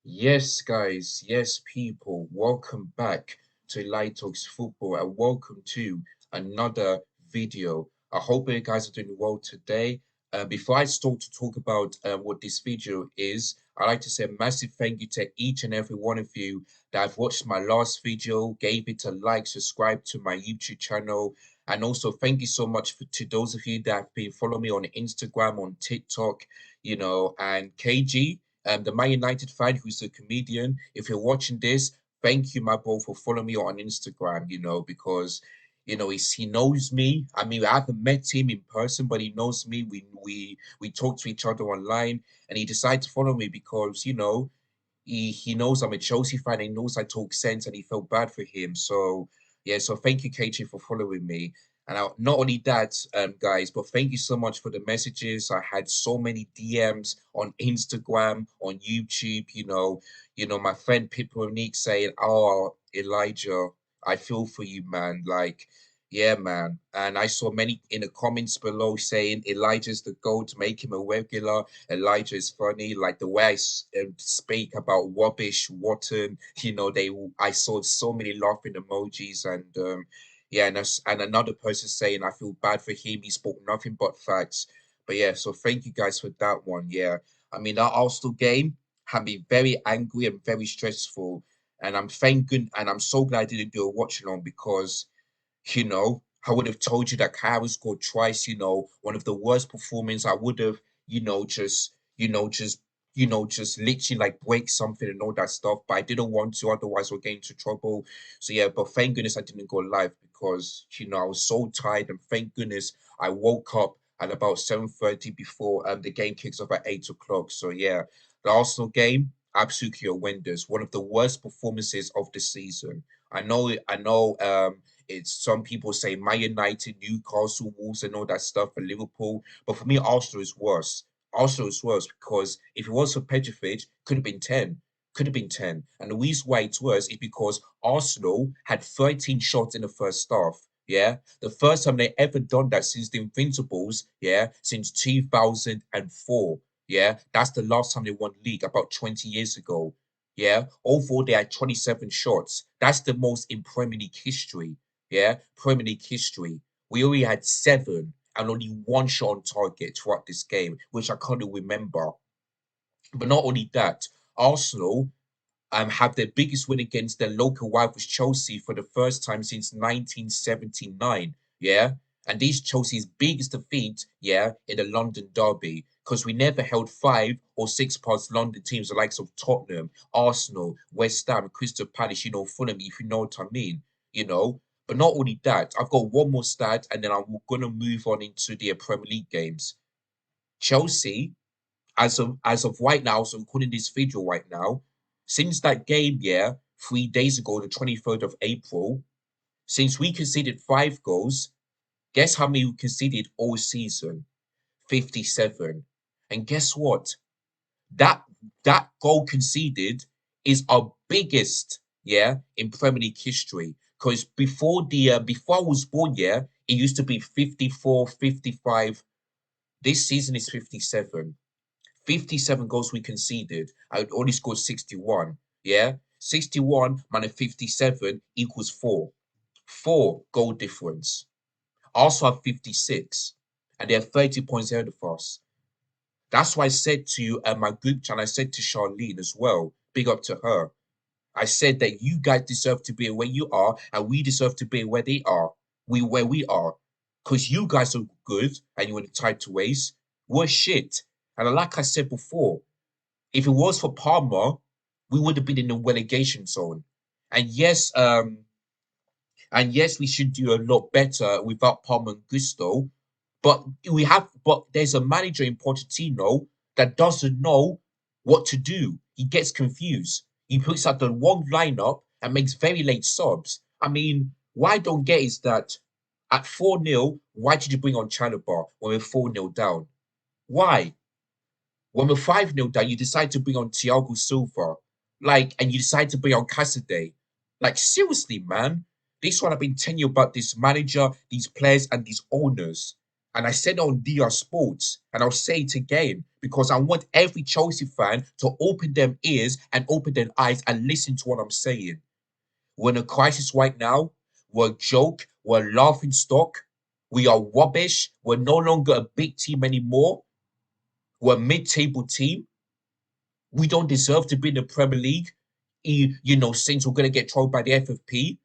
Yes, guys, yes, people, welcome back to Light Talks Football and welcome to another video. I hope you guys are doing well today. Before I start to talk about what this video is, I'd like to say a massive thank you to each and every one of you that have watched my last video, gave it a like, subscribe to my YouTube channel, and also thank you so much to those of you that have been following me on Instagram, on TikTok, and KG the Man United fan who's a comedian. If you're watching this, thank you, my bro, for following me on Instagram, because he knows me. I mean, I haven't met him in person, but he knows me. We talk to each other online, and he decided to follow me because he knows I'm a Chelsea fan. He knows I talk sense, and he felt bad for him. So yeah, so thank you, KJ, for following me. And not only that, guys, but thank you so much for the messages. I had so many DMs on Instagram, on YouTube. My friend Pip Monique saying, "Oh, Elijah, I feel for you, man. Like, yeah, man." And I saw many in the comments below saying Elijah's the GOAT, make him a regular. Elijah is funny, like the way speak about rubbish, Wharton. I saw so many laughing emojis, and yeah, and another person saying I feel bad for him. He spoke nothing but facts. But yeah, so thank you guys for that one. Yeah, I mean that Arsenal game had me very angry and very stressful, and I'm so glad I didn't do a watch along because I would have told you that Kyra scored twice, one of the worst performances. I would have, you know, just, just literally like break something and all that stuff. But I didn't want to, otherwise we'll get into trouble. So yeah, but thank goodness I didn't go live because, I was so tired and thank goodness I woke up at about 7:30 before the game kicks off at 8 o'clock. So yeah, the Arsenal game, absolutely horrendous. One of the worst performances of the season. I know, it's some people say Man United, Newcastle, Wolves, and all that stuff, and Liverpool. But for me, Arsenal is worse. Arsenal is worse because if it was for Petrovic, could have been 10. Could have been 10. And the reason why it's worse is because Arsenal had 13 shots in the first half. Yeah. The first time they ever done that since the Invincibles, yeah, since 2004. Yeah. That's the last time they won league about 20 years ago. Yeah. Overall, they had 27 shots. That's the most in Premier League history. Yeah, Premier League history. We only had seven and only one shot on target throughout this game, which I can't remember. But not only that, Arsenal have their biggest win against their local rivals Chelsea for the first time since 1979. Yeah. And this Chelsea's biggest defeat, yeah, in the London derby. Because we never held 5 or 6 past London teams the likes of Tottenham, Arsenal, West Ham, Crystal Palace, Fulham, if you know what I mean, you know. But not only that, I've got one more stat, and then I'm gonna move on into the Premier League games. Chelsea as of right now, so I'm calling this video right now. Since that game, yeah, 3 days ago, the 23rd of April, since we conceded 5 goals, guess how many we conceded all season? 57. And guess what? That that goal conceded is our biggest, yeah, in Premier League history. Because before I was born, yeah, it used to be 54, 55. This season is 57. 57 goals we conceded. I only scored 61. Yeah? 61 minus 57 equals 4. 4 goal difference. Also have 56. And they're 30 points ahead of us. That's why I said to my group chat, I said to Charlene as well, big up to her. I said that you guys deserve to be where you are, and we deserve to be where they are. Where we are. Because you guys are good and you're in the title race. We're shit. And like I said before, if it was for Palmer, we would have been in the relegation zone. And yes, we should do a lot better without Palmer and Gusto. But there's a manager in Pochettino that doesn't know what to do. He gets confused. He puts out the wrong lineup and makes very late subs. I mean, what I don't get is that at 4-0, why did you bring on Chalobah when we're 4-0 down? Why? When we're 5-0 down, you decide to bring on Thiago Silva. And you decide to bring on Cassidy. Like, seriously, man. This one I've been telling you about this manager, these players, and these owners. And I said it on DR Sports, and I'll say it again because I want every Chelsea fan to open their ears and open their eyes and listen to what I'm saying. We're in a crisis right now. We're a joke. We're a laughing stock. We are rubbish. We're no longer a big team anymore. We're a mid-table team. We don't deserve to be in the Premier League. Since we're going to get trolled by the FFP.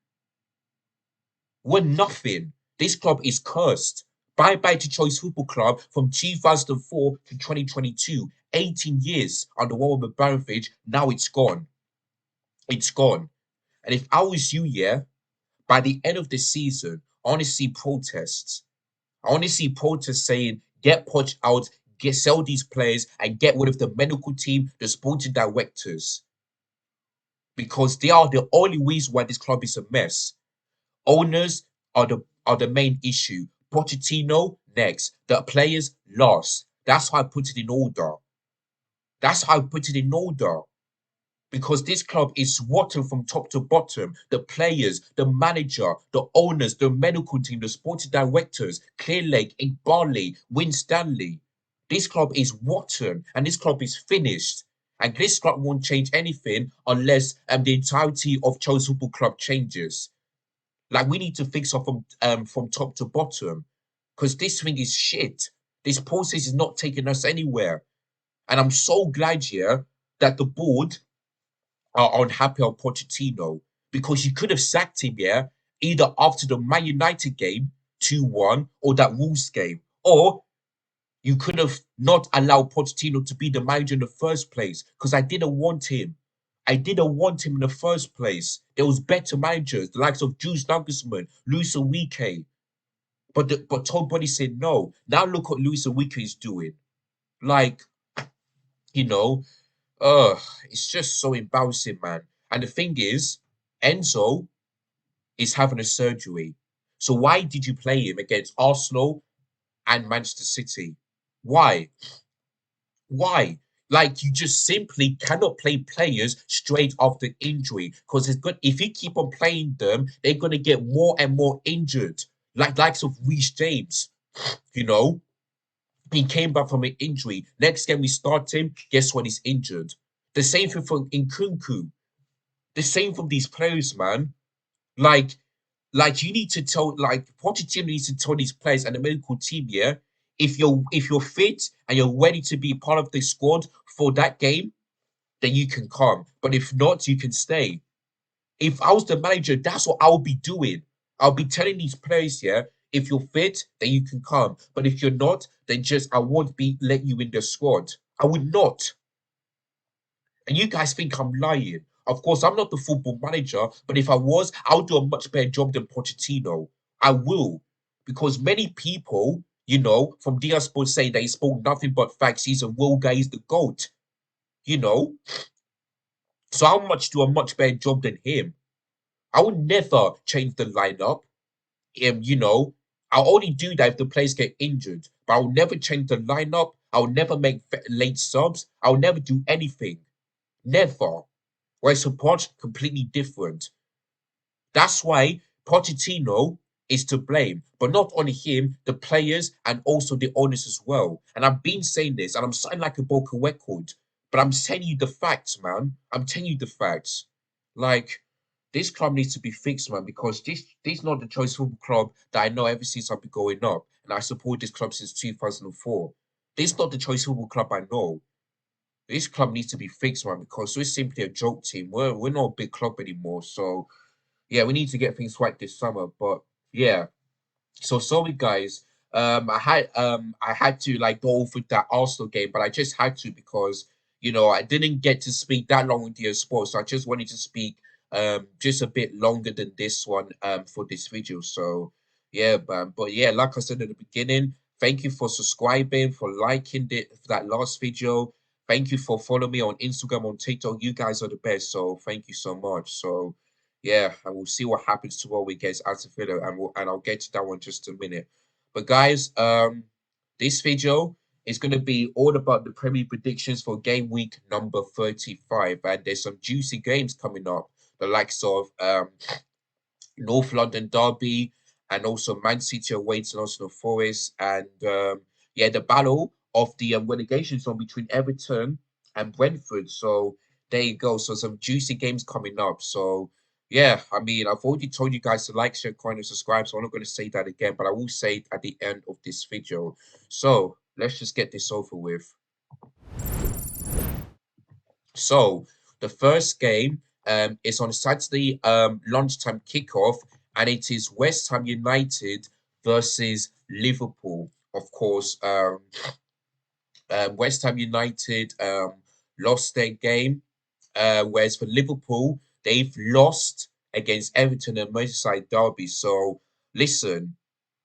We're nothing. This club is cursed. Bye bye to Choice Football Club from 2004 to 2022. 18 years under Warren Abramovich. Now it's gone. It's gone. And if I was you, yeah, by the end of the season, I want to see protests. I want to see protests saying, get Poch out, sell these players, and get rid of the medical team, the sporting directors. Because they are the only reason why this club is a mess. Owners are the main issue. Pochettino next. The players lost. That's how I put it in order. That's how I put it in order. Because this club is rotten from top to bottom. The players, the manager, the owners, the medical team, the sporting directors, Clearlake, Igbale, Win Stanley. This club is rotten and this club is finished. And this club won't change anything unless the entirety of Chelsea Football Club changes. Like we need to fix up from top to bottom, because this thing is shit. This process is not taking us anywhere, and I'm so glad here that the board are unhappy on Pochettino because you could have sacked him, yeah, either after the Man United game 2-1 or that Wolves game, or you could have not allowed Pochettino to be the manager in the first place because I didn't want him. I didn't want him in the first place. There was better managers, the likes of Jules Nagelsmann, Luis Enrique. But Todd Body said no. Now look what Luis Enrique is doing. Like, you know, it's just so embarrassing, man. And the thing is, Enzo is having a surgery. So why did you play him against Arsenal and Manchester City? Why? Why? Like you just simply cannot play players straight after injury because it's good if you keep on playing them, they're gonna get more and more injured. Like likes of Reece James, you know, he came back from an injury. Next game we start him, guess what? He's injured. The same thing from Nkunku. The same from these players, man. Like, like you need to tell, like Pochettino needs to tell these players and the medical team, yeah, if you're fit and you're ready to be part of the squad for that game, then you can come. But if not, you can stay. If I was the manager, that's what I'll be doing. I'll be telling these players, yeah, if you're fit, then you can come. But if you're not, then just I won't be letting you in the squad. I would not. And you guys think I'm lying. Of course, I'm not the football manager, but if I was, I'll do a much better job than Pochettino. I will. Because many people, from DR Sports say that he spoke nothing but facts. He's a real guy, he's the GOAT. You know? So how much do a much better job than him? I would never change the lineup. Um, you know, I'll only do that if the players get injured. But I'll never change the lineup. I'll never make late subs. I'll never do anything. Never. Whereas support completely different. That's why Pochettino is to blame, but not only him, the players and also the owners as well. And I've been saying this, and I'm sounding like a broken record, but I'm telling you the facts, man. I'm telling you the facts. Like this club needs to be fixed, man, because this is not the Choice Football Club that I know ever since I've been growing up, and I support this club since 2004. This is not the Choice Football Club I know. This club needs to be fixed, man, because we're simply a joke team. We're not a big club anymore. So yeah, we need to get things right this summer. But yeah, so sorry guys. I had to like go over that Arsenal game, but I just had to because I didn't get to speak that long with the sports. So I just wanted to speak just a bit longer than this one for this video. So yeah, but yeah, like I said at the beginning, thank you for subscribing, for liking that last video. Thank you for following me on Instagram, on TikTok. You guys are the best. So thank you so much. So yeah, and we'll see what happens tomorrow against Aston Villa, and I'll get to that one in just a minute. But guys, this video is gonna be all about the Premier predictions for game week number 35, and there's some juicy games coming up, the likes of North London Derby and also Man City away to Nottingham Forest, and yeah, the battle of the relegation zone between Everton and Brentford. So there you go. So some juicy games coming up. So yeah, I mean, I've already told you guys to like, share, comment, and subscribe. So I'm not going to say that again, but I will say it at the end of this video. So let's just get this over with. So the first game is on Saturday lunchtime kickoff, and it is West Ham United versus Liverpool. Of course, West Ham United lost their game, whereas for Liverpool, they've lost against Everton and Merseyside Derby. So listen,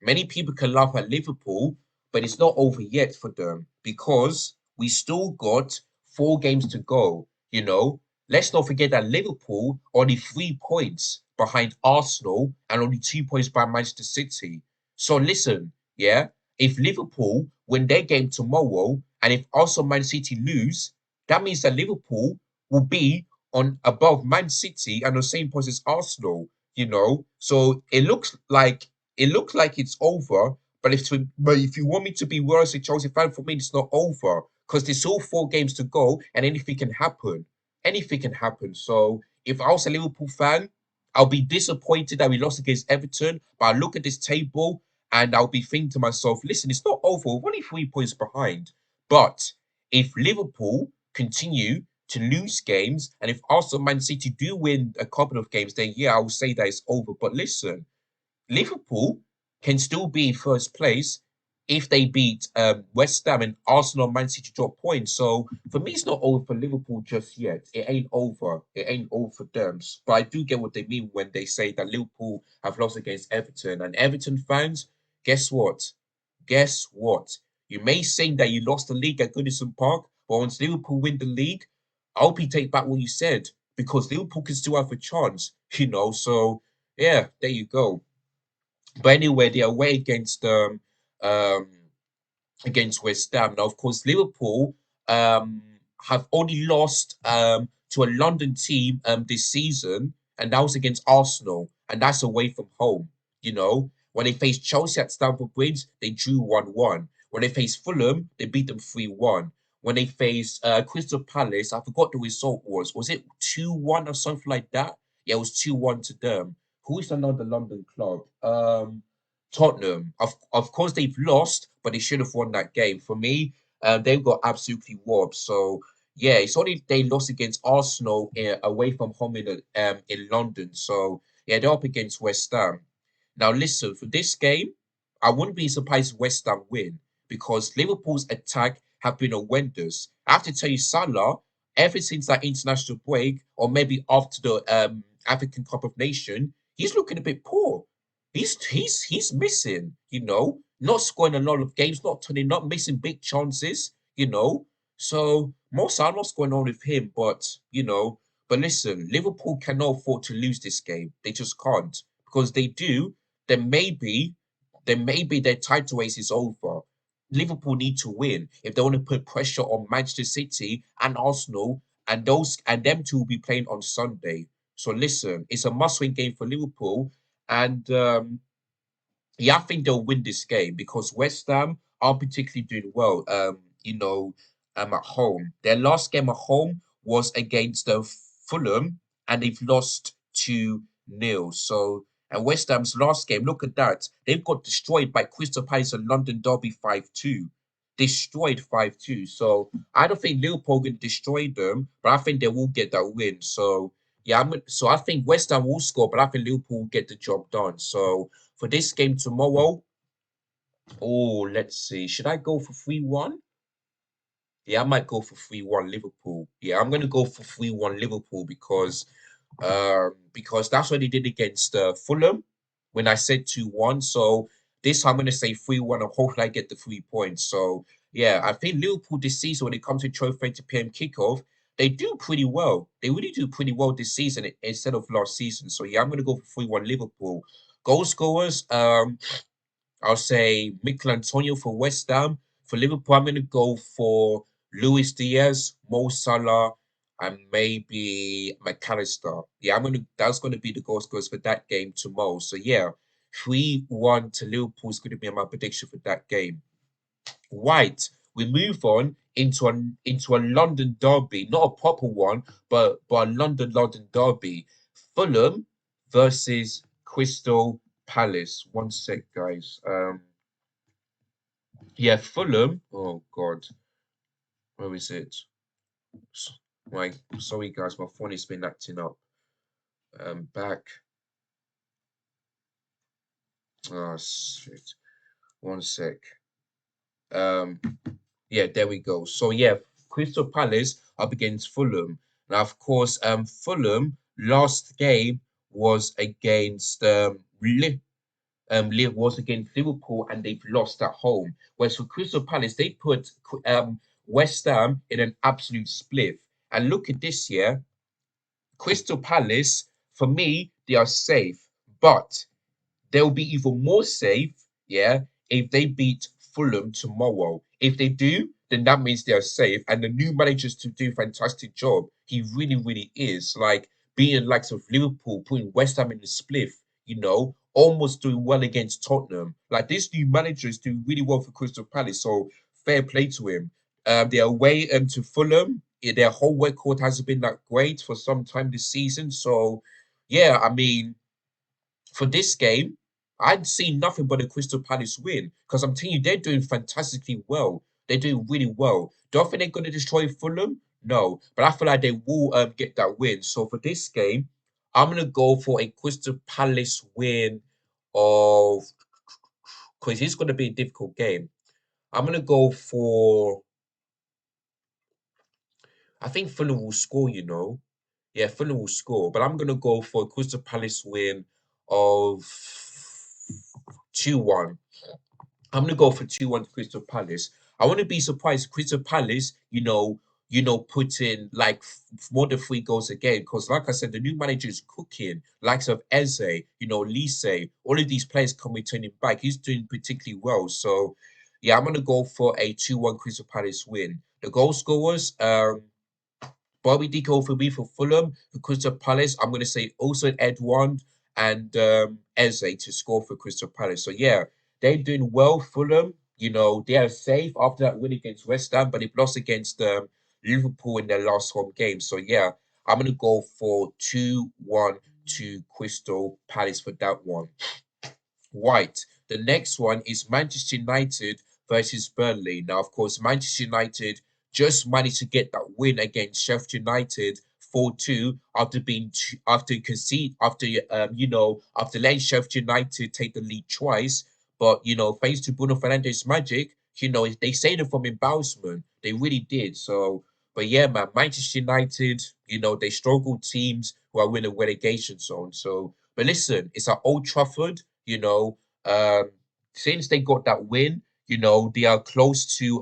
many people can laugh at Liverpool, but it's not over yet for them because we still got 4 games to go. Let's not forget that Liverpool only 3 points behind Arsenal and only 2 points behind Manchester City. So listen, yeah, if Liverpool win their game tomorrow and if also Man City lose, that means that Liverpool will be on above Man City and the same points as Arsenal. So it looks like it's over. But if you want me to be worse a Chelsea fan, for me it's not over because there's still 4 games to go and anything can happen. Anything can happen. So if I was a Liverpool fan, I'll be disappointed that we lost against Everton. But I look at this table and I'll be thinking to myself, listen, it's not over. We're only 3 points behind. But if Liverpool continue to lose games, and if Arsenal Man City do win a couple of games, then yeah, I will say that it's over. But listen, Liverpool can still be in first place if they beat West Ham and Arsenal Man City drop points. So for me, it's not over for Liverpool just yet. It ain't over. It ain't over for them. But I do get what they mean when they say that Liverpool have lost against Everton. And Everton fans, guess what? Guess what? You may say that you lost the league at Goodison Park, but once Liverpool win the league, I hope you take back what you said because Liverpool can still have a chance. So yeah, there you go. But anyway, they're away um against West Ham. Now, of course, Liverpool have only lost to a London team this season, and that was against Arsenal, and that's away from home. When they faced Chelsea at Stamford Bridge, they drew 1-1. When they faced Fulham, they beat them 3-1. When they faced Crystal Palace, I forgot the result was. Was it 2-1 or something like that? Yeah, it was 2-1 to them. Who is another London club? Tottenham. Of course, they've lost, but they should have won that game. For me, they got absolutely robbed. So yeah, it's only they lost against Arsenal away from home in London. So yeah, they're up against West Ham. Now listen, for this game, I wouldn't be surprised if West Ham win because Liverpool's attack have been horrendous. I have to tell you, Salah, ever since that international break, or maybe after the African Cup of Nations, he's looking a bit poor. He's missing, not scoring a lot of games, not turning up, missing big chances. So most I don't know what's going on with him, but listen, Liverpool cannot afford to lose this game. They just can't. Because they do, then maybe their title race is over. Liverpool need to win if they want to put pressure on Manchester City and Arsenal, and them two will be playing on Sunday. So listen, it's a must-win game for Liverpool, and yeah, I think they'll win this game because West Ham aren't particularly doing well. At home. Their last game at home was against Fulham, and they've lost 2-0. So, and West Ham's last game, look at that. They've got destroyed by Crystal Palace and London Derby 5-2. Destroyed 5-2. So I don't think Liverpool can destroy them, but I think they will get that win. So yeah, so I think West Ham will score, but I think Liverpool will get the job done. So for this game tomorrow, oh, let's see. Should I go for 3-1? Yeah, I might go for 3-1 Liverpool. Yeah, I'm gonna go for 3-1 Liverpool because that's what they did against Fulham when I said 2-1. So this time I'm gonna say 3-1 and hopefully I get the 3 points. So yeah, I think Liverpool this season when it comes to 12:30 p.m. kickoff, they do pretty well. They really do pretty well this season instead of last season. So yeah, I'm gonna go for 3-1 Liverpool. Goal scorers, I'll say Mikel Antonio for West Ham. For Liverpool, I'm going to go for Luis Diaz, Mo Salah, and maybe McAllister. Yeah, that's going to be the goal scorers for that game tomorrow. So yeah, 3-1 to Liverpool is going to be my prediction for that game. Right, we move on into a London derby, not a proper one, but a London derby. Fulham versus Crystal Palace. One sec, guys. Yeah, Fulham. Oh God, where is it? My sorry, guys, my phone has been acting up. Back. Oh shit. One sec. Um, yeah, there we go. So yeah, Crystal Palace up against Fulham. Now, of course, Fulham last game was against was against Liverpool, and they've lost at home. Whereas for Crystal Palace, they put West Ham in an absolute split. And look at this year, Crystal Palace, for me, they are safe, but they'll be even more safe, yeah, if they beat Fulham tomorrow. If they do, then that means they're safe. And the new manager's to do a fantastic job. He really, really is. Like being likes of Liverpool, putting West Ham in the spliff, almost doing well against Tottenham. Like this new manager is doing really well for Crystal Palace. So fair play to him. They're away to Fulham. Their whole record hasn't been that great for some time this season. So yeah, I mean, for this game, I'd see nothing but a Crystal Palace win because I'm telling you, they're doing fantastically well. They're doing really well. Do I think they're going to destroy Fulham? No, but I feel like they will get that win. So for this game, I'm going to go for a Crystal Palace win of, because it's going to be a difficult game. I'm going to go for, I think Fulham will score. Yeah, Fulham will score, but I'm going to go for a Crystal Palace win of 2-1. I'm gonna go for 2-1 to Crystal Palace. I wouldn't be surprised if Crystal Palace, put in like more than 3 goals again. Because like I said, the new manager is cooking. Likes of Eze, Lise, all of these players come returning back. He's doing particularly well. So yeah, I'm gonna go for a 2-1 Crystal Palace win. The goal scorers, Bobby Deco for me for Fulham. For Crystal Palace, I'm going to say also Edouard and Eze to score for Crystal Palace. So yeah, they're doing well. Fulham, they are safe after that win against West Ham, but they've lost against Liverpool in their last home game. So yeah, I'm going to go for 2-1 to Crystal Palace for that one. Right. The next one is Manchester United versus Burnley. Now, of course, Manchester United just managed to get that win against Sheffield United 4-2 after being after concede after letting Sheffield United take the lead twice. But thanks to Bruno Fernandes' magic, they saved it from embarrassment. They really did. So, but yeah, man, Manchester United, they struggle teams who are in a relegation zone. So, but listen, it's at Old Trafford. Um, since they got that win, they are close to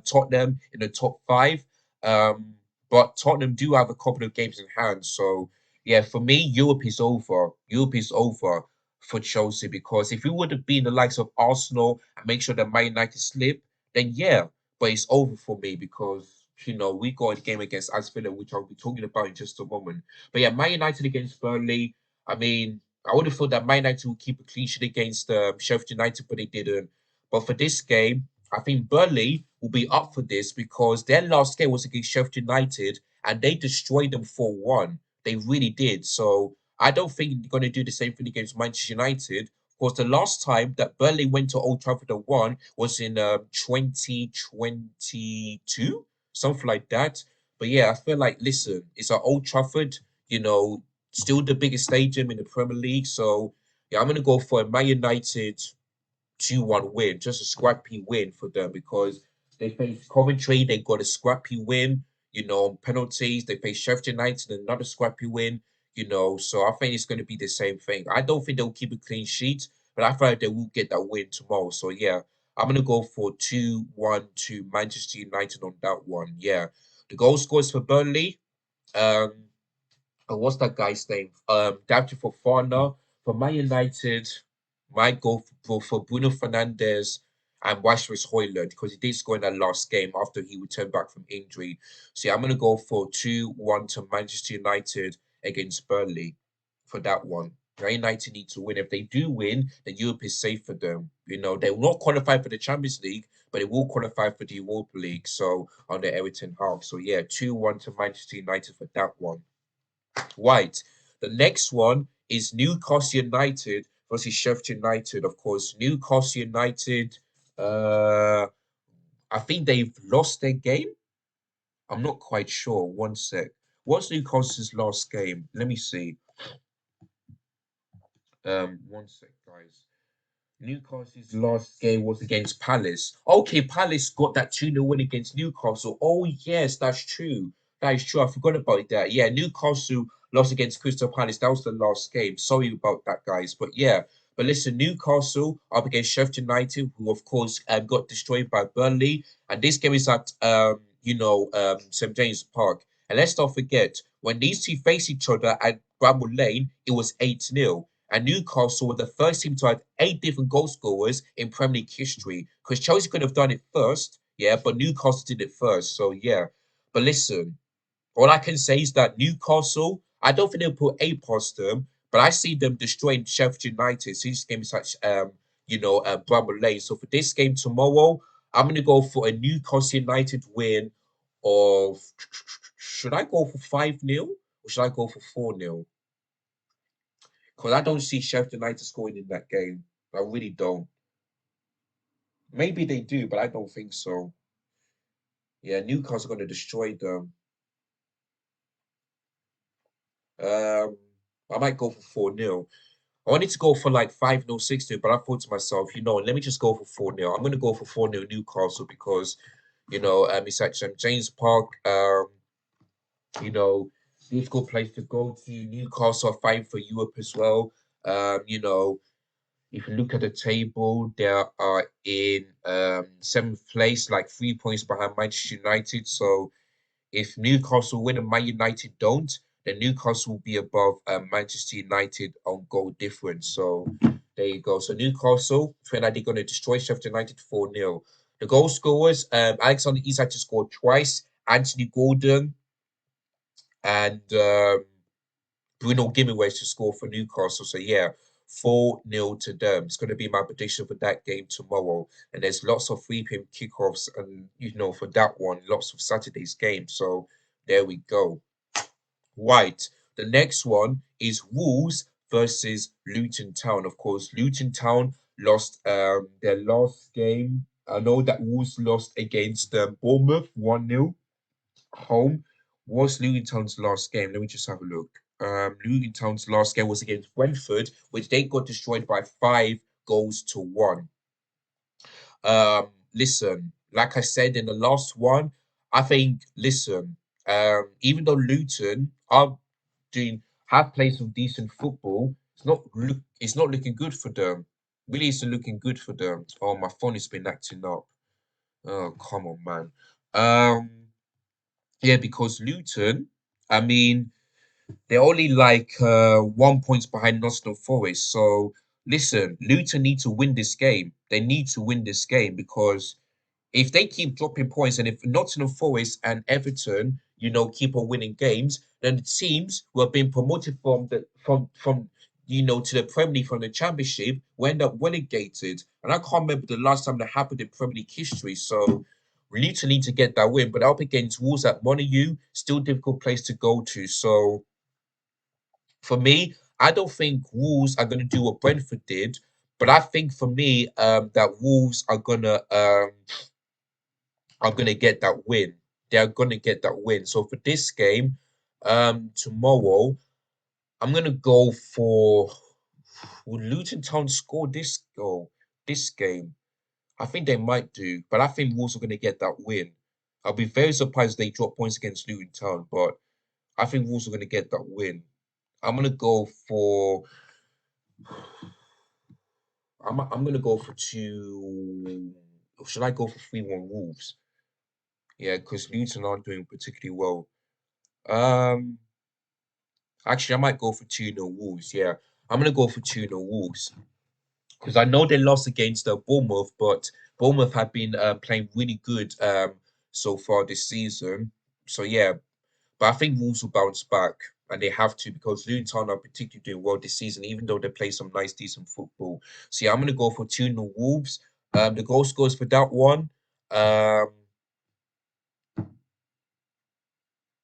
Tottenham in the top five. Um, but Tottenham do have a couple of games in hand. So yeah, for me, Europe is over. Europe is over for Chelsea because if it would have been the likes of Arsenal and make sure that Man United slip, then yeah, but it's over for me because we got a game against Aston Villa, which I'll be talking about in just a moment. But yeah, Man United against Burnley. I mean, I would have thought that Man United would keep a clean sheet against Sheffield United, but they didn't. But for this game, I think Burnley will be up for this because their last game was against Sheffield United and they destroyed them 4-1. They really did. So I don't think they're going to do the same thing against Manchester United. Of course, the last time that Burnley went to Old Trafford and won was in 2022, something like that. But yeah, I feel like, listen, it's at Old Trafford, you know, still the biggest stadium in the Premier League. So yeah, I'm going to go for a Man United 2-1 win, just a scrappy win for them because they faced Coventry, they got a scrappy win, on penalties. They faced Sheffield United, another scrappy win, So I think it's going to be the same thing. I don't think they'll keep a clean sheet, but I feel like they will get that win tomorrow. So yeah, I'm going to go for 2-1 to Manchester United on that one. Yeah. The goal scores for Burnley. Um, what's that guy's name? Dante Fofana for Man United. Might go for Bruno Fernandes and Rasmus Højlund because he did score in that last game after he returned back from injury. So yeah, I'm gonna go for 2-1 to Manchester United against Burnley for that one. Man United need to win. If they do win, then Europe is safe for them. They will not qualify for the Champions League, but they will qualify for the Europa League. So on the Everton half. So yeah, 2-1 to Manchester United for that one. Right. The next one is Newcastle United versus Sheffield United. Of course, Newcastle United. Uh, I think they've lost their game. I'm not quite sure. One sec. What's Newcastle's last game? Let me see. One sec, guys. Newcastle's last game was against Palace. Okay, Palace got that 2-0 win against Newcastle. Oh, yes, that's true. That is true. I forgot about that. Yeah, Newcastle lost against Crystal Palace. That was the last game. Sorry about that, guys. But yeah, but listen, Newcastle up against Sheffield United, who of course got destroyed by Burnley. And this game is at St James Park. And let's not forget, when these two face each other at Bramall Lane, it was 8-0. And Newcastle were the first team to have 8 different goal scorers in Premier League history. Because Chelsea could have done it first, yeah, but Newcastle did it first. So yeah. But listen, all I can say is that Newcastle, I don't think they'll put 8 past them, but I see them destroying Sheffield United. So this game is such Bramall Lane. So for this game tomorrow, I'm gonna go for a Newcastle United win of should I go for 5-0 or should I go for 4-0? Because I don't see Sheffield United scoring in that game. I really don't. Maybe they do, but I don't think so. Yeah, Newcastle are going to destroy them. Um, I might go for 4-0. I wanted to go for like 5-0, 6-0, but I thought to myself, let me just go for 4-0. I'm going to go for 4-0 Newcastle because, it's at St. James Park. You know, difficult place to go to. Newcastle are fighting for Europe as well. If you look at the table, they are in seventh place, like 3 points behind Manchester United. So if Newcastle win and Man United don't, then Newcastle will be above Manchester United on goal difference. So there you go. So Newcastle, feel like they're going to destroy Sheffield United 4-0. The goal scorers, Alexander Isak just scored twice, Anthony Gordon and Bruno Guimaraes to score for Newcastle. So yeah, 4-0 to them. It's going to be my prediction for that game tomorrow. And there's lots of 3 p.m. kickoffs and for that one, lots of Saturday's games. So there we go. Right. The next one is Wolves versus Luton Town. Of course, Luton Town lost their last game. I know that Wolves lost against Bournemouth 1-0 home. Was Luton Town's last game? Let me just have a look. Luton Town's last game was against Brentford, which they got destroyed by 5 goals to 1. Listen, like I said in the last one, I think even though Luton are doing have played some decent football, it's not looking good for them. Really isn't looking good for them. Oh, my phone has been acting up. Oh, come on, man. Um, yeah, because Luton, I mean, they're only like 1 point behind Nottingham Forest. So listen, Luton need to win this game. They need to win this game because if they keep dropping points and if Nottingham Forest and Everton, keep on winning games, then the teams who have been promoted to the Premier League from the Championship will end up relegated. And I can't remember the last time that happened in Premier League history. So we need to get that win. But up against Wolves at Monaco, still difficult place to go to. So for me, I don't think Wolves are going to do what Brentford did. But I think for me, that Wolves are gonna get that win. They are gonna get that win. So for this game, tomorrow, I'm gonna go for. Will Luton Town score this goal this game? I think they might do, but I think Wolves are gonna get that win. I'll be very surprised if they drop points against Luton Town, but I think Wolves are gonna get that win. I'm gonna go for. I'm gonna go for 2. Or should I go for 3-1 Wolves? Yeah, because Luton aren't doing particularly well. Um, Actually, I might go for 2-0 Wolves. Yeah, I'm going to go for 2-0 Wolves because I know they lost against Bournemouth, but Bournemouth have been playing really good so far this season. So, yeah, but I think Wolves will bounce back. and they have to because Luton Town are particularly doing well this season, even though they play some nice, decent football. So yeah, I'm gonna go for 2-0 Wolves. The goal scores for that one. Um,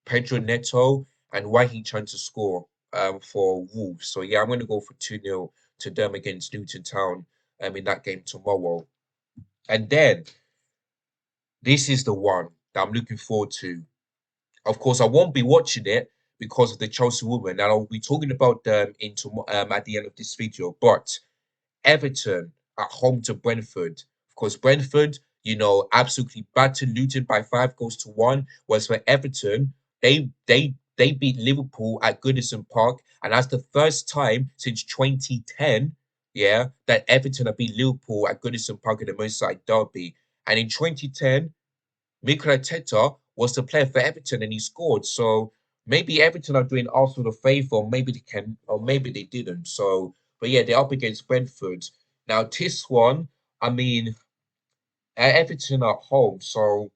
Pedro Neto and Wahi trying to score for Wolves. So yeah, I'm gonna go for 2-0 to them against Luton Town in that game tomorrow. And then this is the one that I'm looking forward to. Of course, I won't be watching it because of the Chelsea women, and I'll be talking about them at the end of this video. But Everton at home to Brentford. Of course, Brentford, absolutely battered Luton by 5 goals to 1. Whereas for Everton, they beat Liverpool at Goodison Park, and that's the first time since 2010, yeah, that Everton have beat Liverpool at Goodison Park in the Merseyside derby. And in 2010, Mikel Arteta was the player for Everton and he scored. So maybe Everton are doing Arsenal a favour, or maybe they can, or maybe they didn't. So, but yeah, they're up against Brentford. Now, this one, I mean, Everton at home. So,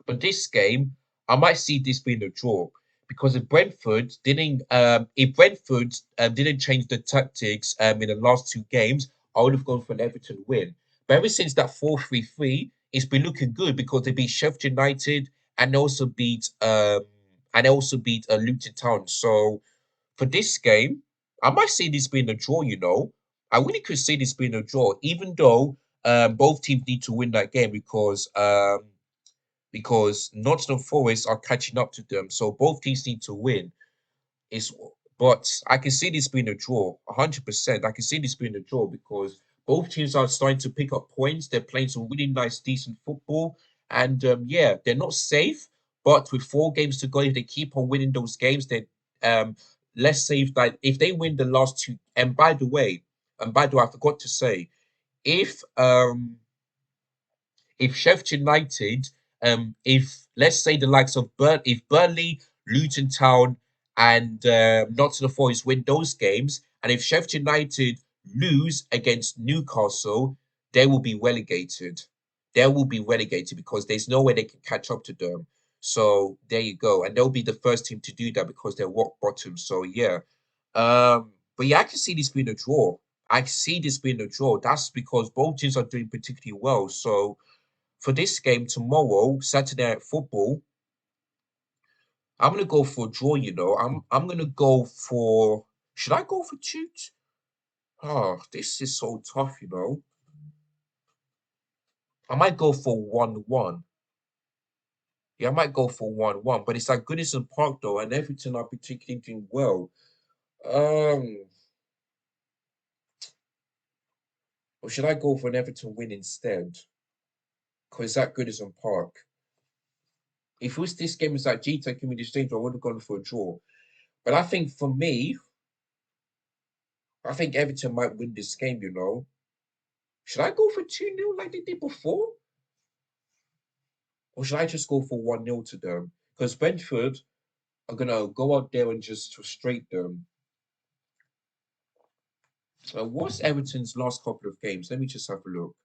but this game, I might see this being a draw because if Brentford didn't change the tactics in the last 2 games, I would have gone for an Everton win. But ever since that 4-3-3, it's been looking good because they beat Sheffield United and they also beat Luton Town. So for this game, I might see this being a draw. I really could see this being a draw, even though both teams need to win that game because Nottingham Forest are catching up to them. So both teams need to win. It's but I can see this being a draw, 100%. I can see this being a draw because both teams are starting to pick up points. They're playing some really nice, decent football, and yeah, they're not safe. But with 4 games to go, if they keep on winning those games, then less safe. That if they win the last 2, and by the way, I forgot to say, if Sheffield United, if let's say the likes of if Burnley, Luton Town, and Nottingham Forest win those games, and if Sheffield United lose against Newcastle, they will be relegated. They will be relegated because there's no way they can catch up to them. So there you go, and they'll be the first team to do that because they're rock bottom. So yeah, but yeah, I can see this being a draw. I see this being a draw. That's because both teams are doing particularly well. So for this game tomorrow, Saturday Night Football, I'm gonna go for a draw. I'm gonna go for. Should I go for two? Oh, this is so tough. I might go for 1-1. Yeah, I might go for 1-1, but it's at Goodison Park though, and Everton are particularly doing well. Um, or should I go for an Everton win instead? Because it's at Goodison Park. If it was this game was at GTEC Community Stadium, I would have gone for a draw. But I think for me, I think Everton might win this game. Should I go for 2-0 like they did before? Or should I just go for 1-0 to them? Because Brentford are going to go out there and just frustrate them. What's Everton's last couple of games? Let me just have a look.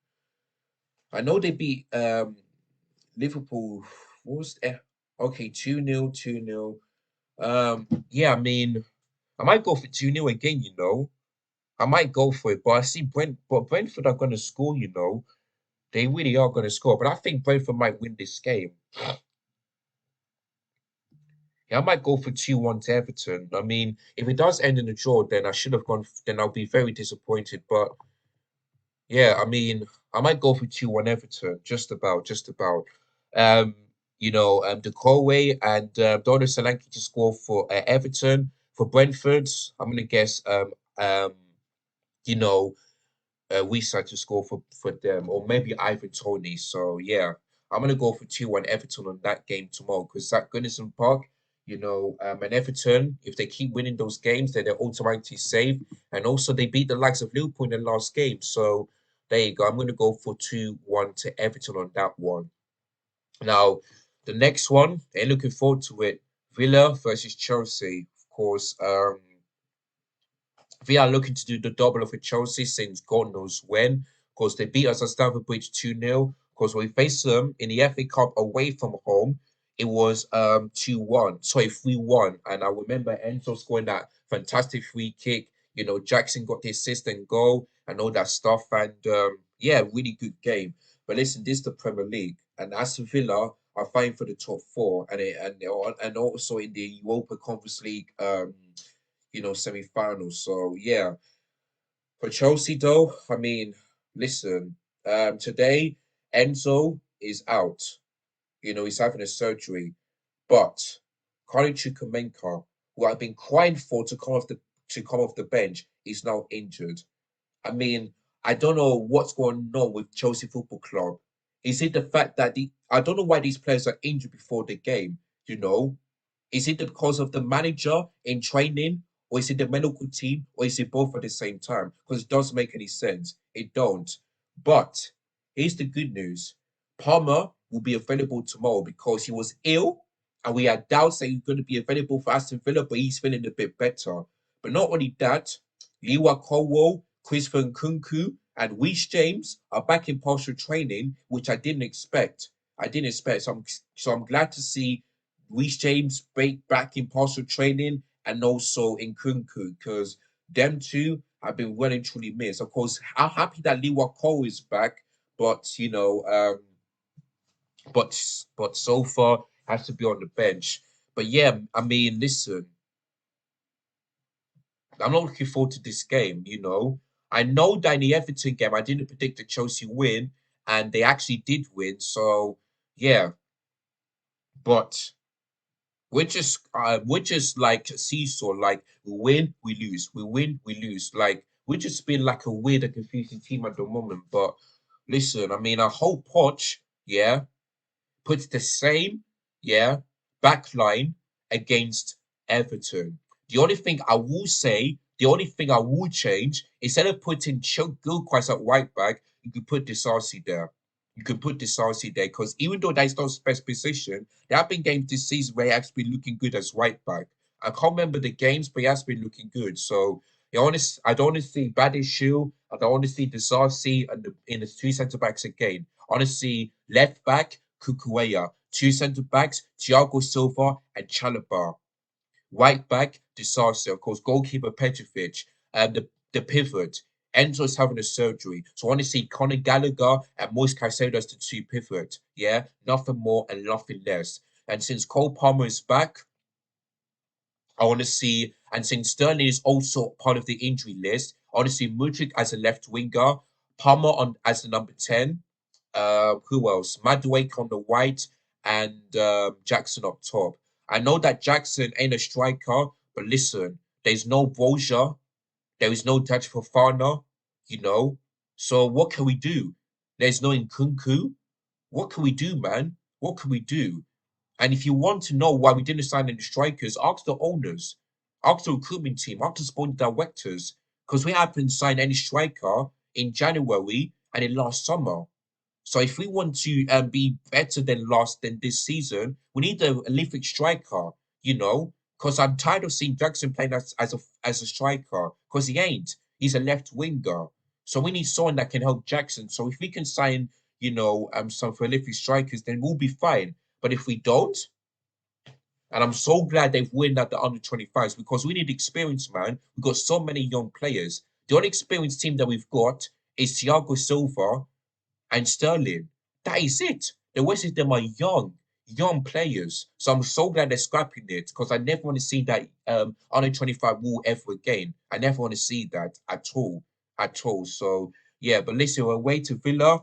I know they beat Liverpool. What was okay, 2-0, 2-0. Yeah, I mean, I might go for 2-0 again. I might go for it, but I see Brentford are going to score. They really are going to score, but I think Brentford might win this game. Yeah, I might go for 2-1 to Everton. I mean, if it does end in a draw, then I should have gone, then I'll be very disappointed. But yeah, I mean, I might go for 2-1 Everton, just about, just about. Um, the Corway and Dono Solanke to score for Everton. For Brentford, I'm gonna guess you know, we start to score for them, or maybe Ivan Tony. So yeah, I'm gonna go for 2-1 Everton on that game tomorrow because that Goodison Park, and Everton, if they keep winning those games, then they're automatically safe. And also they beat the likes of Liverpool in the last game. So there you go. I'm gonna go for 2-1 to Everton on that one. Now, the next one, they're looking forward to it. Villa versus Chelsea. Of course, we are looking to do the double for Chelsea since God knows when. Of course, they beat us at Stamford Bridge 2-0. Of course, we faced them in the FA Cup away from home it was 2-1, sorry, 3-1. And I remember Enzo scoring that fantastic free kick. You know, Jackson got the assist and goal and all that stuff. And yeah, really good game. But listen, this is the Premier League, and Aston Villa are fighting for the top four, and also in the Europa Conference League, semi-finals. So yeah, for Chelsea though, I mean, listen, today Enzo is out. You know, he's having a surgery, but Carly Chukwuemeka, who I've been crying for to come off the bench, is now injured. I mean, I don't know what's going on with Chelsea Football Club. Is it the fact that I don't know why these players are injured before the game, you know? Is it because of the manager in training, or is it the medical team, or is it both at the same time? Because it doesn't make any sense. It don't. But here's the good news: Palmer will be available tomorrow because he was ill, and we had doubts that he's going to be available for Aston Villa, but he's feeling a bit better. But not only that, Liwa Colwell, Christopher Nkunku, and Reece James are back in partial training, which I didn't expect. I didn't expect. So I'm glad to see Reece James back in partial training and also in Kunku because them two have been well and truly missed. Of course, I'm happy that Liwa Cole is back, but but so far has to be on the bench. But yeah, I mean, listen, I'm not looking forward to this game. I know that in the Everton game, I didn't predict the Chelsea win, and they actually did win. So yeah, but we're just like seesaw, like we win, we lose, we win, we lose. Like we're just been like a weird and confusing team at the moment. But listen, I mean, I hope Poch, yeah, puts the same, yeah, back line against Everton. The only thing I will change, instead of putting Gilchrist at right back, you could put Disasi there. You could put Disasi there because even though that's not his best position, there have been games this season where he has been looking good as right back. I can't remember the games, but he has been looking good. So I don't want to see Badishu, I don't want to see Disasi in the three centre backs again. I want to see left back Kukueya, two centre backs, Thiago Silva and Chalobah. Right back, disaster. Of course, goalkeeper Petrovic. The pivot. Enzo's having a surgery. So I want to see Conor Gallagher and Moise Caicedo as the two pivot. Yeah, nothing more and nothing less. And since Cole Palmer is back, I want to see, and since Sterling is also part of the injury list, I want to see Mudryk as a left winger, Palmer on as the number 10. Who else? Madueke on the right, and Jackson up top. I know that Jackson ain't a striker, but listen, there's no Broja, there is no Dutch Fofana, you know. So what can we do? There's no Nkunku. What can we do, man? What can we do? And if you want to know why we didn't sign any strikers, ask the owners, ask the recruitment team, ask the sporting directors, because we haven't signed any striker in January and in last summer. So if we want to be better than this season, we need a prolific striker, because I'm tired of seeing Jackson playing as a striker, because he ain't. He's a left winger. So we need someone that can help Jackson. So if we can sign, some prolific strikers, then we'll be fine. But if we don't, and I'm so glad they've won at the under 25s because we need experience, man. We've got so many young players. The only experienced team that we've got is Thiago Silva and Sterling. That is it. The rest of them are young players. So I'm so glad they're scrapping it because I never want to see that under 25 rule ever again. I never want to see that at all. At all. So yeah, but listen, we're away to Villa.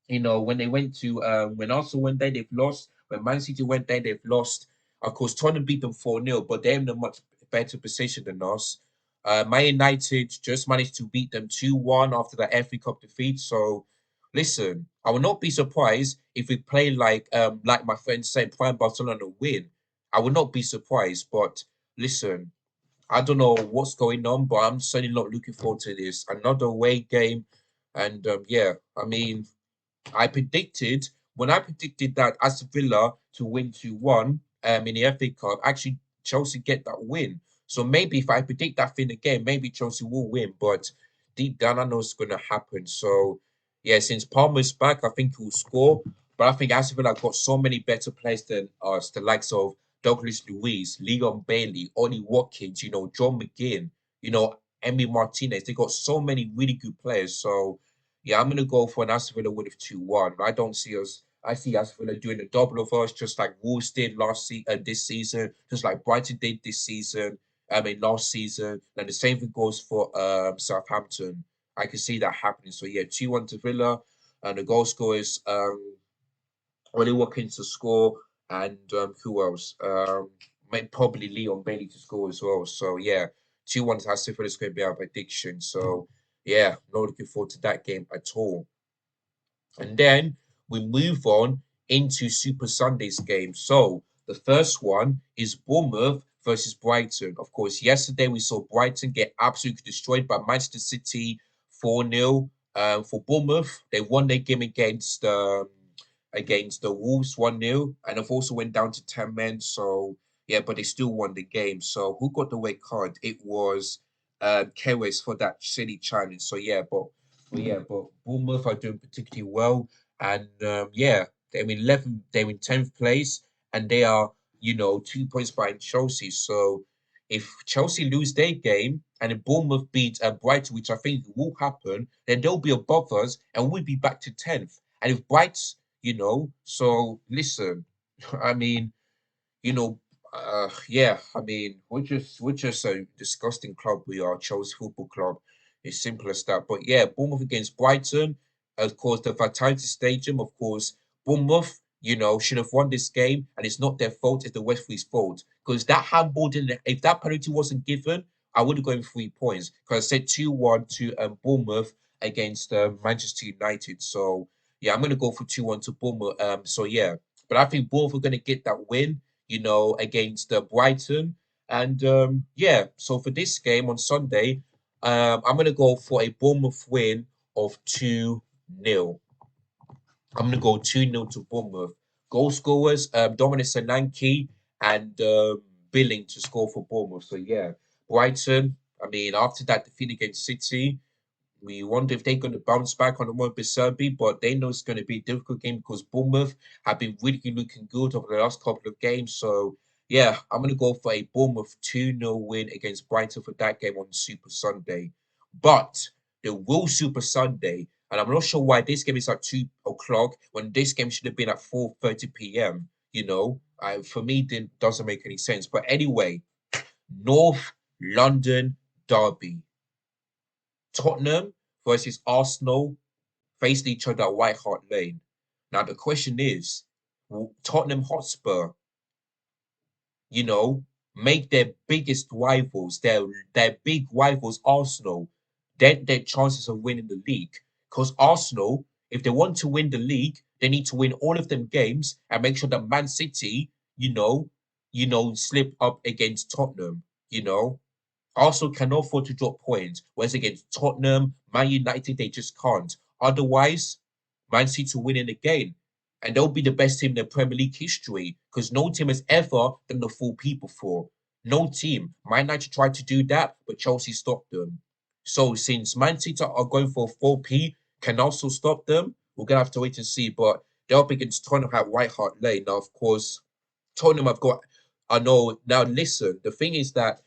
When they went to when Arsenal went there, they've lost. When Man City went there, they've lost. Of course, Tottenham beat them 4-0, but they're in a much better position than us. Man United just managed to beat them 2-1 after the FA Cup defeat. So listen, I will not be surprised if we play like my friend said, prime Barcelona win. I will not be surprised, but listen, I don't know what's going on, but I'm certainly not looking forward to this. Another away game. And yeah, I mean, when I predicted that Aston Villa to win 2-1 in the FA Cup, actually Chelsea get that win. So maybe if I predict that thing again, maybe Chelsea will win. But deep down, I know it's going to happen. So yeah, since Palmer's back, I think he'll score. But I think Aston Villa have got so many better players than us, the likes of Douglas Luiz, Leon Bailey, Ollie Watkins, John McGinn, Emi Martinez. They got so many really good players. So yeah, I'm gonna go for an Aston Villa win of 2-1. I don't see us. I see Aston Villa doing a double of us, just like Wolves did this season, just like Brighton did this season. I mean, last season, and the same thing goes for Southampton. I can see that happening. So yeah, 2-1 to Villa, and the goal scorers Ollie Watkins to score, and who else? Probably Leon Bailey to score as well. So yeah, 2-1 to Aston Villa is going to be our prediction. So yeah, not looking forward to that game at all. And then we move on into Super Sunday's game. So the first one is Bournemouth versus Brighton. Of course, yesterday we saw Brighton get absolutely destroyed by Manchester City 4-0. For Bournemouth, they won their game against the Wolves 1-0, and have also went down to 10 men. So yeah, but they still won the game. So who got the red card? It was Keres for that silly challenge. So yeah, but Bournemouth are doing particularly well, and yeah, they're in 11th, they're in 10th place, and they are 2 points behind Chelsea. So if Chelsea lose their game and if Bournemouth beat Brighton, which I think will happen, then they'll be above us and we'll be back to 10th. And if so listen, I mean, you know, yeah, I mean, we're just a disgusting club. We are Chelsea Football Club. It's simple as that. But yeah, Bournemouth against Brighton, of course, the Vitality Stadium. Of course, Bournemouth, should have won this game, and it's not their fault. It's the West fault because that handball didn't. If that penalty wasn't given, I would have gone 3 points because I said 2-1 to Bournemouth against Manchester United. So yeah, I'm gonna go for 2-1 to Bournemouth. So yeah, but I think Bournemouth are gonna get that win against Brighton. And yeah, so for this game on Sunday, I'm going to go for a Bournemouth win of 2-0. I'm going to go 2-0 to Bournemouth. Goal scorers, Dominic Solanke and Billing to score for Bournemouth. So yeah, Brighton, I mean, after that defeat against City, we wonder if they're going to bounce back on the one Serbi, but they know it's going to be a difficult game because Bournemouth have been really looking good over the last couple of games. So, yeah, I'm going to go for a Bournemouth 2-0 win against Brighton for that game on Super Sunday. But the real Super Sunday, and I'm not sure why this game is at 2 o'clock when this game should have been at 4:30 p.m. For me, it doesn't make any sense. But anyway, North London Derby. Tottenham versus Arsenal faced each other at White Hart Lane. Now the question is, will Tottenham Hotspur, you know, make their biggest rivals, their big rivals Arsenal, their chances of winning the league? Because Arsenal, if they want to win the league, they need to win all of them games and make sure that Man City, slip up against Tottenham, you know. Arsenal cannot afford to drop points, whereas against Tottenham, Man United, they just can't. Otherwise, Man City will win it again. And they'll be the best team in the Premier League history because no team has ever done the full P before. No team. Man United tried to do that, but Chelsea stopped them. So since Man City are going for a full P, can also stop them, we're going to have to wait and see. But they're up against Tottenham at White Hart Lane. Now, of course, Tottenham have got, I know, now listen, the thing is that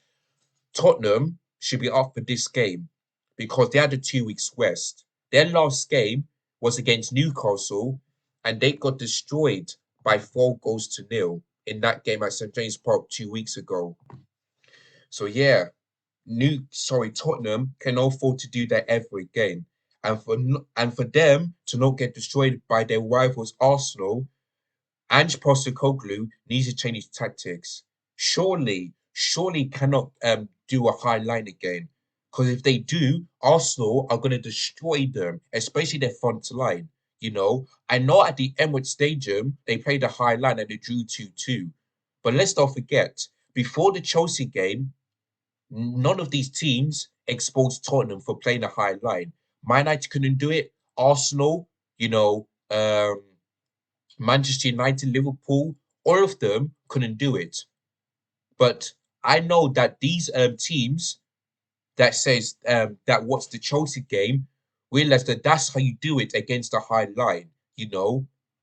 Tottenham should be up for this game because they had a 2 weeks rest. Their last game was against Newcastle and they got destroyed by 4 goals to nil in that game at St. James Park 2 weeks ago. So yeah, Tottenham can afford to do that every game. And for them to not get destroyed by their rivals Arsenal, Ange Postecoglou needs to change his tactics. Surely cannot do a high line again. Because if they do, Arsenal are going to destroy them, especially their front line. I know at the Emirates Stadium they played a high line and they drew 2-2. But let's not forget, before the Chelsea game, none of these teams exposed Tottenham for playing a high line. Man United couldn't do it. Arsenal, Manchester United, Liverpool, all of them couldn't do it. But I know that these teams that watch the Chelsea game realize that that's how you do it against a high line.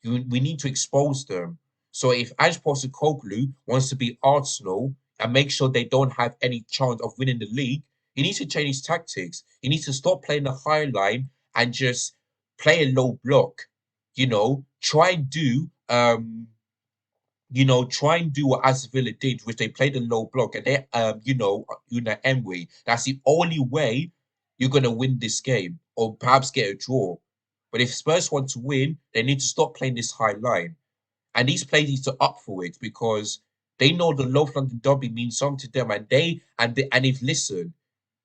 we need to expose them. So if Ange Postecoglou wants to be Arsenal and make sure they don't have any chance of winning the league, he needs to change his tactics. He needs to stop playing the high line and just play a low block. Try and do try and do what Aston Villa did, which they played a low block and they Emery. That's the only way you're gonna win this game, or perhaps get a draw. But if Spurs want to win, they need to stop playing this high line. And these players need to up for it because they know the North London derby means something to them. And if listen,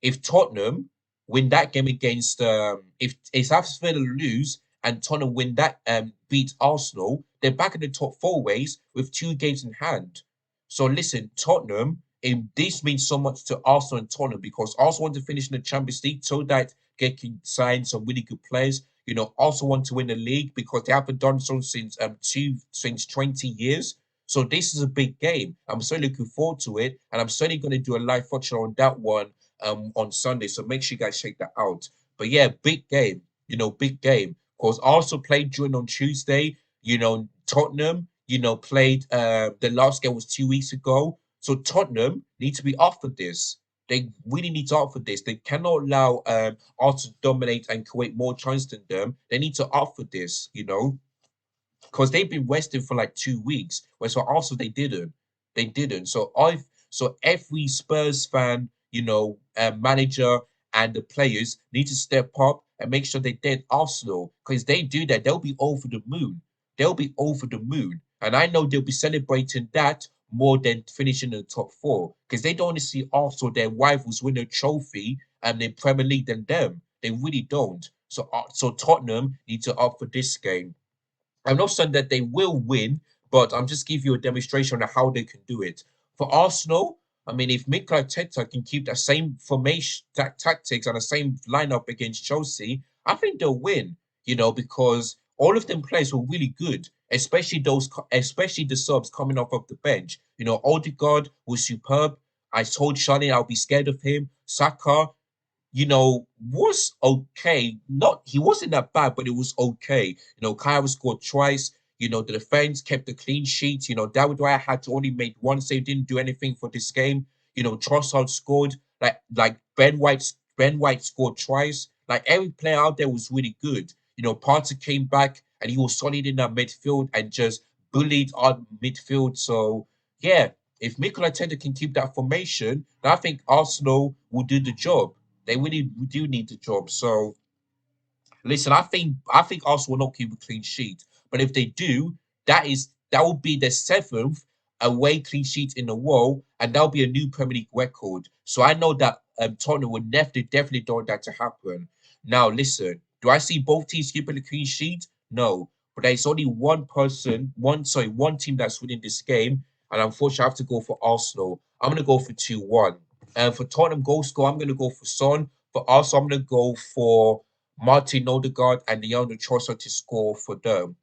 if Tottenham win that game against if Aston Villa lose and Tottenham win that beat Arsenal, they're back in the top four ways with 2 games in hand. So listen, Tottenham, this means so much to Arsenal and Tottenham because Arsenal want to finish in the Champions League so that they can sign some really good players. Also want to win the league because they haven't done so since 20 years. So this is a big game. I'm so looking forward to it, and I'm certainly going to do a live function on that one on Sunday. So make sure you guys check that out. But yeah, big game. Big game. Because also played during on Tuesday. Tottenham. Played. The last game was 2 weeks ago. So Tottenham need to be up for this. They really need to up for this. They cannot allow Arsenal to dominate and create more chances than them. They need to up for this. Because they've been resting for like 2 weeks, whereas for Arsenal they didn't. So every Spurs fan, manager and the players need to step up and make sure they dent Arsenal. Because they do that, they'll be over the moon. They'll be over the moon, and I know they'll be celebrating that more than finishing in the top four. Because they don't want to see Arsenal, their rivals, win a trophy and in Premier League than them. They really don't. So Tottenham need to up for this game. I'm not saying that they will win, but I'm just giving you a demonstration on how they can do it. For Arsenal, I mean, if Mikel Arteta can keep that same formation, tactics, and the same lineup against Chelsea, I think they'll win. Because all of them players were really good, especially the subs coming off of the bench. Odegaard was superb. I told Shani I'll be scared of him. Saka, was okay. Not he wasn't that bad, but it was okay. Kyle scored twice. The defense kept the clean sheet. David Raya had to only make one save, didn't do anything for this game. Trossard scored. Like Ben White scored twice. Like every player out there was really good. Partey came back and he was solid in that midfield and just bullied our midfield. So yeah, if Mikel Arteta can keep that formation, then I think Arsenal will do the job. They really do need the job. So listen, I think Arsenal will not keep a clean sheet. But if they do, that will be the seventh away clean sheet in a row, and that'll be a new Premier League record. So I know that Tottenham would definitely don't want that to happen. Now listen, do I see both teams keeping a clean sheet? No. But there's only one team that's winning this game, and unfortunately I have to go for Arsenal. I'm gonna go for 2-1. And for Tottenham goal score, I'm gonna go for Son. For Arsenal, I'm gonna go for Martin Odegaard and Leandro Trossard to score for them.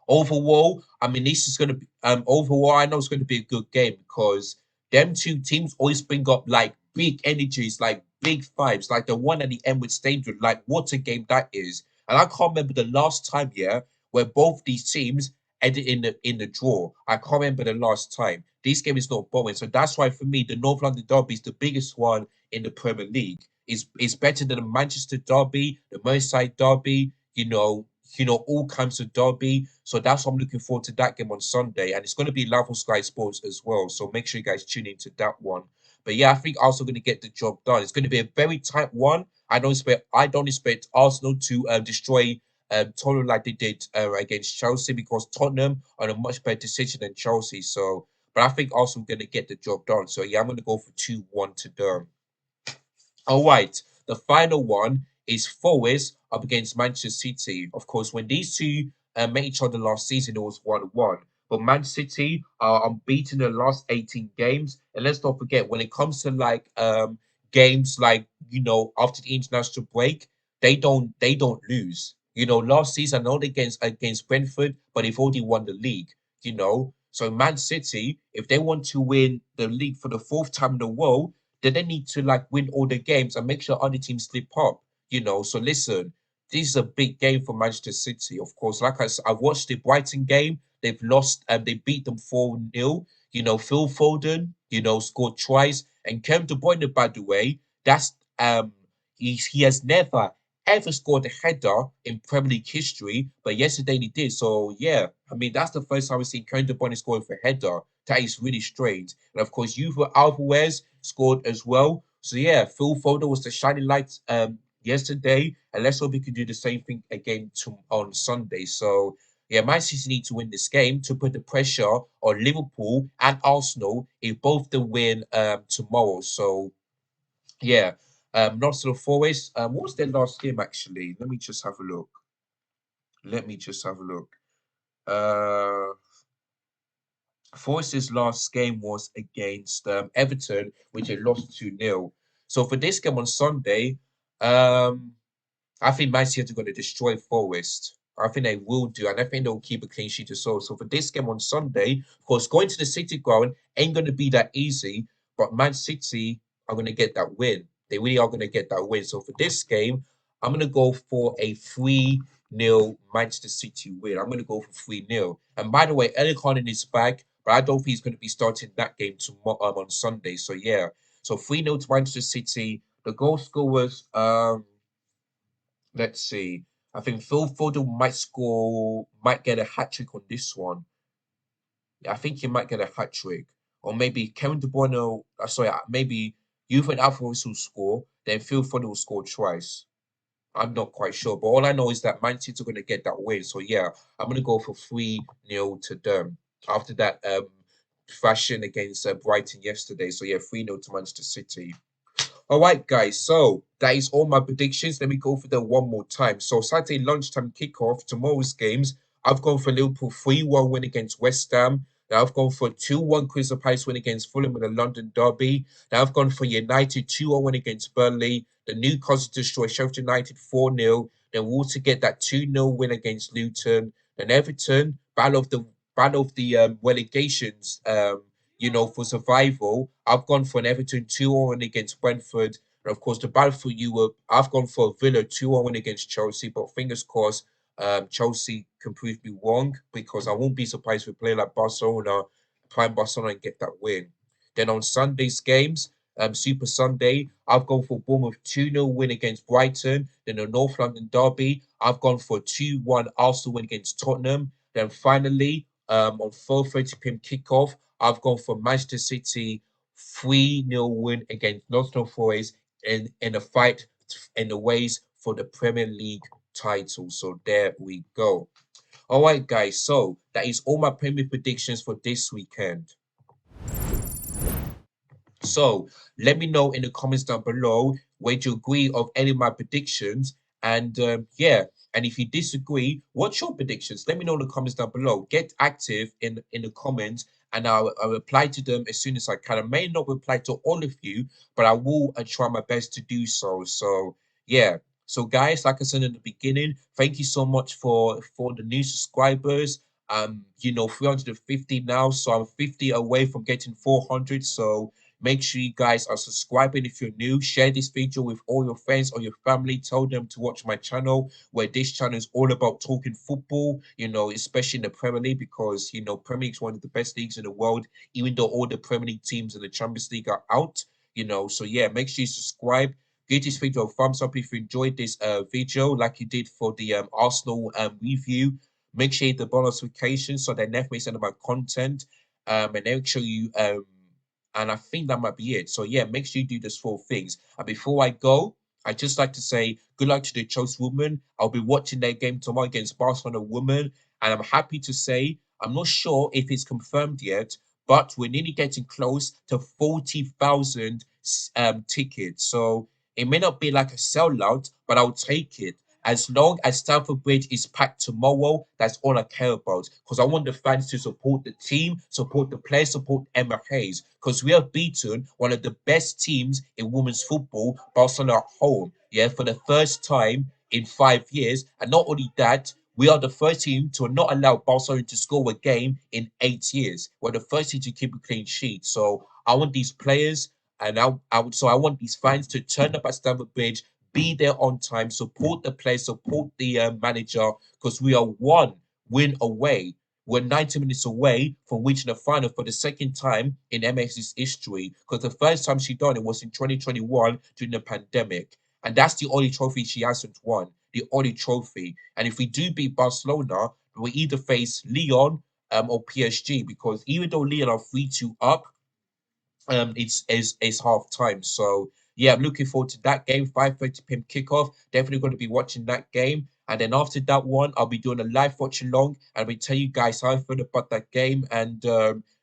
Overall, I mean, this is going to be overall. I know it's going to be a good game because them two teams always bring up like big energies, like big vibes, like the one at the Emirates Stadium. Like what a game that is! And I can't remember the last time, yeah, where both these teams ended in the draw. I can't remember the last time. This game is not boring, so that's why for me the North London Derby is the biggest one in the Premier League. Is better than the Manchester Derby, the Merseyside Derby. All kinds of derby. So that's why I'm looking forward to that game on Sunday. And it's going to be live on Sky Sports as well. So make sure you guys tune into that one. But yeah, I think Arsenal going to get the job done. It's going to be a very tight one. I don't expect Arsenal to destroy Tottenham like they did against Chelsea because Tottenham are in a much better decision than Chelsea. So, but I think Arsenal going to get the job done. So yeah, I'm going to go for 2-1 to them. All right. The final one is Forest up against Manchester City. Of course, when these two met each other last season, it was 1-1. But Man City are unbeaten in the last 18 games. And let's not forget, when it comes to like games like, after the international break, they don't lose. Last season, not against Brentford, but they've already won the league. So Man City, if they want to win the league for the fourth time in a row, then they need to like win all the games and make sure other teams slip up. So listen, this is a big game for Manchester City. Of course, like I watched the Brighton game. They've lost and they beat them 4-0. Phil Foden, scored twice. And Kevin De Bruyne, by the way, that's he has never ever scored a header in Premier League history, but yesterday he did. So yeah, I mean that's the first time we've seen Kevin De Bruyne scoring for a header. That is really strange. And of course, Juve Alvarez scored as well. So yeah, Phil Foden was the shining light yesterday, and let's hope we can do the same thing again on Sunday. So yeah, Man City need to win this game to put the pressure on Liverpool and Arsenal if both the win tomorrow. So yeah, Nottingham Forest. What was their last game actually? Let me just have a look. Let me just have a look. Uh, Forest's last game was against Everton, which they lost 2-0. So for this game on Sunday, um, I think Man City are going to destroy Forest. I think they will do, and I think they'll keep a clean sheet as well. So for this game on Sunday, of course, going to the City ground ain't going to be that easy, but Man City are going to get that win. They really are going to get that win. So for this game, I'm going to go for a 3-0 Manchester City win. I'm going to go for 3-0. And by the way, Erling Haaland is back, but I don't think he's going to be starting that game tomorrow on Sunday. So yeah, so 3-0 to Manchester City. The goal scorers, let's see. I think Phil Foden might get a hat trick on this one. I think he might get a hat trick. Or maybe Kevin De Bruyne, maybe Juve and Alvarez will score, then Phil Foden will score twice. I'm not quite sure. But all I know is that Man City are going to get that win. So yeah, I'm going to go for 3-0 to them. After that fashion against Brighton yesterday. So yeah, 3-0 to Manchester City. All right, guys. So that is all my predictions. Let me go for them one more time. So Saturday lunchtime kickoff, tomorrow's games. I've gone for Liverpool 3-1 win against West Ham. Now I've gone for 2-1 Crystal Palace win against Fulham in the London Derby. Now I've gone for United 2-1 win against Burnley. The Newcastle destroy Sheffield United 4-0. Then we'll also get that 2-0 win against Luton. Then Everton, battle of the relegations. For survival, I've gone for an Everton 2-1 against Brentford. And of course, the battle for Europe, I've gone for a Villa 2-1 against Chelsea. But fingers crossed, Chelsea can prove me wrong because I won't be surprised if we play like Barcelona, prime Barcelona and get that win. Then on Sunday's games, Super Sunday, I've gone for Bournemouth 2-0 win against Brighton. Then the North London Derby, I've gone for a 2-1 Arsenal win against Tottenham. Then finally, on 4:30 p.m. kickoff, I've gone for Manchester City 3-0 win against Nottingham Forest in a fight in the ways for the Premier League title. So there we go. All right, guys. So that is all my Premier predictions for this weekend. So let me know in the comments down below whether you agree of any of my predictions. And yeah, and if you disagree, what's your predictions? Let me know in the comments down below. Get active in the comments, and I'll reply to them as soon as I can. I may not reply to all of you, but I will try my best to do so. So yeah. So guys, like I said in the beginning, thank you so much for the new subscribers. 350 now, so I'm 50 away from getting 400. So make sure you guys are subscribing if you're new. Share this video with all your friends or your family. Tell them to watch my channel, where this channel is all about talking football, especially in the Premier League, because, Premier League is one of the best leagues in the world, even though all the Premier League teams in the Champions League are out, So, yeah, make sure you subscribe. Give this video a thumbs up if you enjoyed this video, like you did for the Arsenal review. Make sure you hit the bell notification so that never miss any of my content. And make sure you and I think that might be it. So yeah, make sure you do those 4 things. And before I go, I just like to say good luck to the Chelsea women. I'll be watching their game tomorrow against Barcelona women, and I'm happy to say I'm not sure if it's confirmed yet, but we're nearly getting close to 40,000 tickets. So it may not be like a sellout, but I'll take it. As long as Stamford Bridge is packed tomorrow, that's all I care about. Because I want the fans to support the team, support the players, support Emma Hayes. Because we have beaten one of the best teams in women's football, Barcelona at home, yeah, for the first time in 5 years. And not only that, we are the first team to not allow Barcelona to score a game in 8 years. We're the first team to keep a clean sheet. So I want these players, and I want these fans to turn up at Stamford Bridge, Be there on time, support the players, support the manager, because we are one win away. We're 90 minutes away from reaching the final for the second time in MS's history. Because the first time she done it was in 2021 during the pandemic. And that's the only trophy she hasn't won. The only trophy. And if we do beat Barcelona, we either face Lyon or PSG. Because even though Lyon are 3-2 up, it's half time. So yeah, I'm looking forward to that game. 5:30 p.m. kickoff. Definitely going to be watching that game. And then after that one, I'll be doing a live watch along and we tell you guys how I feel about that game. And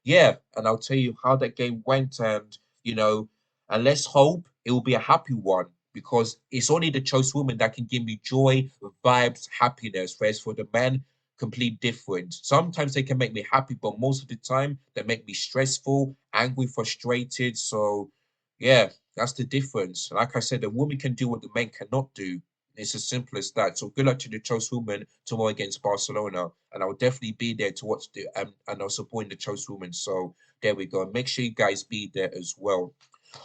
yeah, and I'll tell you how that game went. And and let's hope it will be a happy one because it's only the chosen woman that can give me joy, vibes, happiness. Whereas for the men, complete different. Sometimes they can make me happy, but most of the time they make me stressful, angry, frustrated. So yeah, that's the difference. Like I said, the woman can do what the men cannot do. It's as simple as that. So good luck to the chosen woman tomorrow against Barcelona, and I'll definitely be there to watch the and I'll support the chosen woman. So there we go. Make sure you guys be there as well.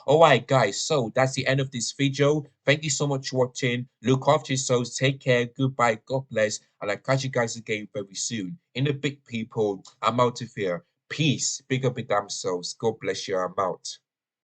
All right, guys. So that's the end of this video. Thank you so much for watching. Look after yourselves. Take care. Goodbye. God bless. And I'll catch you guys again very soon. In the big people, I'm out of here. Peace. Big up your damn selves. God bless you. I'm out.